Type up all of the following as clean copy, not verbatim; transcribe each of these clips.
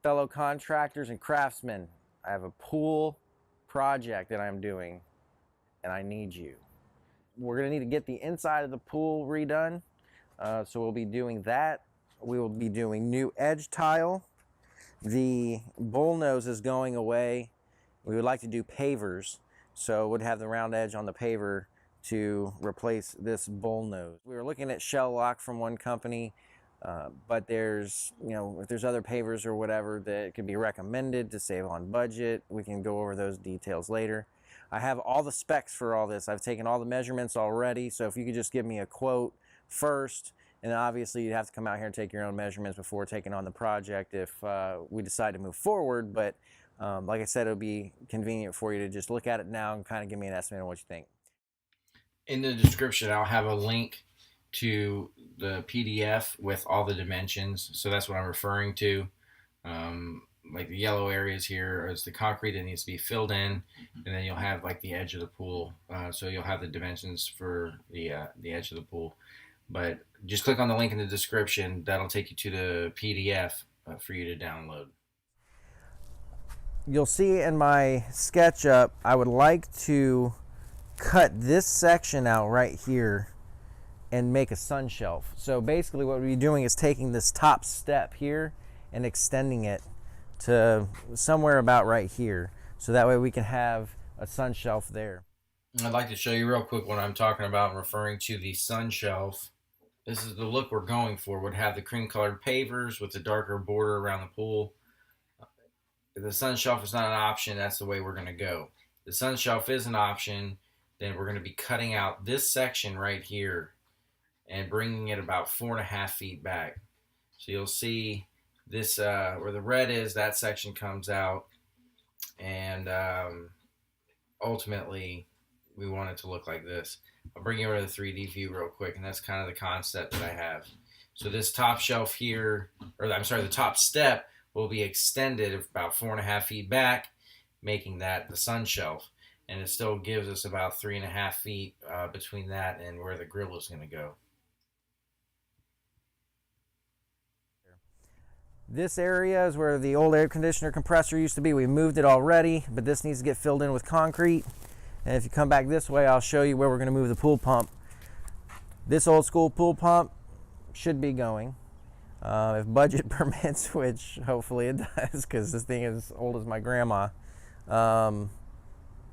Fellow contractors and craftsmen, I have a pool project that I'm doing and I need you. We're gonna need to get the inside of the pool redone. So we'll be doing that. We will be doing new edge tile. The bullnose is going away. We would like to do pavers. So we'd have the round edge on the paver to replace this bullnose. We were looking at shell lock from one company. But there's, if there's other pavers or whatever that could be recommended to save on budget, we can go over those details later. I have all the specs for all this. I've taken all the measurements already, so if you could just give me a quote first, and then obviously you'd have to come out here and take your own measurements before taking on the project if we decide to move forward. But like I said, it'll be convenient for you to just look at it now and kind of give me an estimate on what you think. In the description, I'll have a link to the PDF with all the dimensions. So that's what I'm referring to. Like the yellow areas here is the concrete that needs to be filled in, and then you'll have like the edge of the pool. So you'll have the dimensions for the edge of the pool. But just click on the link in the description. That'll take you to the PDF for you to download. You'll see in my SketchUp, I would like to cut this section out right here and make a sun shelf. So basically what we'll be doing is taking this top step here and extending it to somewhere about right here. So that way we can have a sun shelf there. I'd like to show you real quick what I'm talking about, referring to the sun shelf. This is the look we're going for. Would have the cream colored pavers with the darker border around the pool. If the sun shelf is not an option, that's the way we're gonna go. If the sun shelf is an option, then we're gonna be cutting out this section right here and bringing it about 4.5 feet back. So you'll see this, where the red is, that section comes out, and ultimately we want it to look like this. I'll bring you over to the 3D view real quick, and that's kind of the concept that I have. So this top shelf here, or I'm sorry, the top step will be extended about 4.5 feet back, making that the sun shelf. And it still gives us about 3.5 feet between that and where the grill is gonna go. This area is where the old air conditioner compressor used to be. We moved it already, but this needs to get filled in with concrete. And if you come back this way, I'll show you where we're going to move the pool pump. This old school pool pump should be going. If budget permits, which hopefully it does, because this thing is as old as my grandma.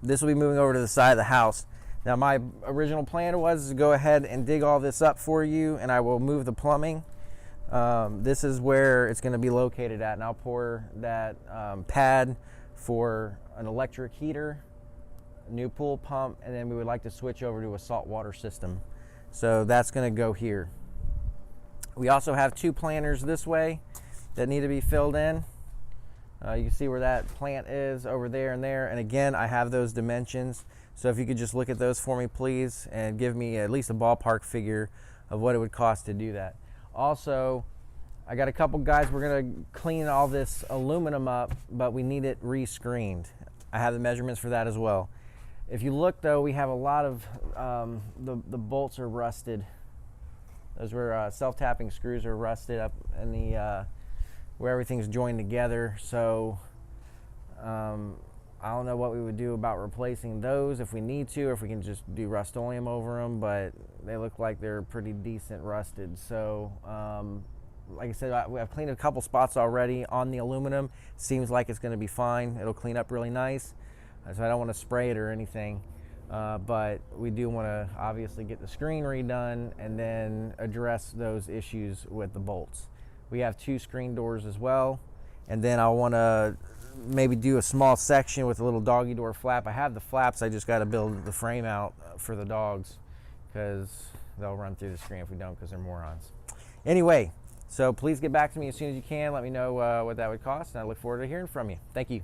This will be moving over to the side of the house. Now my original plan was to go ahead and dig all this up for you, and I will move the plumbing. This is where it's going to be located at, and I'll pour that pad for an electric heater, new pool pump, and then we would like to switch over to a saltwater system. So that's going to go here. We also have 2 planters this way that need to be filled in. You can see where that plant is over there and there, and again I have those dimensions, so if you could just look at those for me please and give me at least a ballpark figure of what it would cost to do that. Also, I got a couple guys, we're gonna clean all this aluminum up, but we need it re-screened. I have the measurements for that as well. If you look though, we have a lot of, the bolts are rusted. Those were self-tapping screws are rusted up in the, where everything's joined together. So I don't know what we would do about replacing those if we need to, or if we can just do Rust-Oleum over them, but they look like they're pretty decent rusted. So like I said, I've cleaned a couple spots already on the aluminum. Seems like it's going to be fine. It'll clean up really nice. So I don't want to spray it or anything, but we do want to obviously get the screen redone and then address those issues with the bolts. We have 2 screen doors as well, and then I want to maybe do a small section with a little doggy door flap. I have the flaps, I just got to build the frame out for the dogs because they'll run through the screen if we don't, because they're morons. Anyway, so please get back to me as soon as you can. Let me know what that would cost, and I look forward to hearing from you. Thank you.